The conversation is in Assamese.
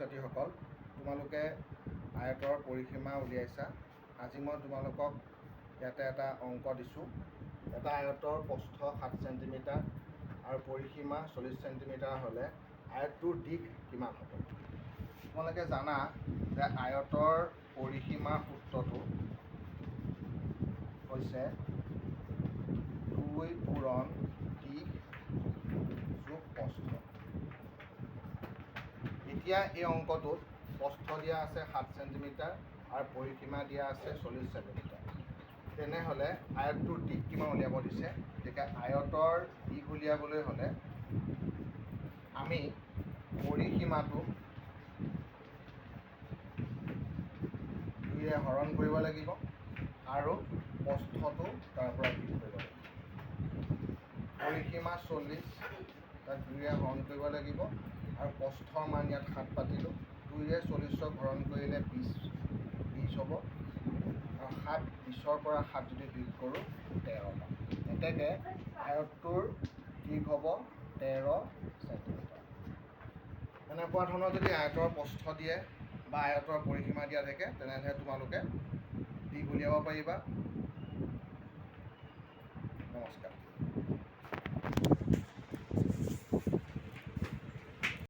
ছাত্ৰীসকল, তোমালোকে আয়তৰ পৰিসীমা উলিয়াইছা। আজি মই তোমালোকক ইয়াতে এটা অংক দিছোঁ। এটা আয়তৰ প্ৰস্থ 7 চেণ্টিমিটাৰ আৰু পৰিসীমা 40 চেণ্টিমিটাৰ হ'লে আয়তটোৰ দিশ কিমান হ'ব? তোমালোকে জানা যে আয়তৰ পৰিসীমা সূত্ৰটো হৈছে 2 পূৰণ দিশ যোগ প্ৰস্থ। এতিয়া এই অংকটোত প্ৰস্থ দিয়া আছে 7 চেণ্টিমিটাৰ আৰু পৰিসীমা দিয়া আছে 40 চেণ্টিমিটাৰ। তেনেহ'লে আয়তটোৰ দিশ কিমান উলিয়াব দিছে। গতিকে আয়তৰ দিশ উলিয়াবলৈ হ'লে আমি পৰিসীমাটো 2ৰে হৰণ কৰিব লাগিব আৰু প্ৰস্থটো তাৰ পৰা বিয়োগ কৰিব লাগিব। পৰিসীমা 40, তাক 2ৰে হৰণ কৰিব লাগিব আৰু প্ৰস্থৰ মান ইয়াত 7 পাতিলোঁ। 2ৰে 40ক হৰণ কৰিলে 20 হ'ব আৰু 20ৰ পৰা 7 যদি বিয়োগ কৰোঁ 13 পাম। এতেকে আয়তটোৰ দিশ হ'ব 13 চেণ্টিমিটাৰ। এনেকুৱা ধৰণৰ যদি আয়তৰ প্ৰস্থ দিয়ে বা আয়তৰ পৰিসীমা দিয়া থাকে তেনেহ'লে তোমালোকে দিশ উলিয়াব পাৰিবা।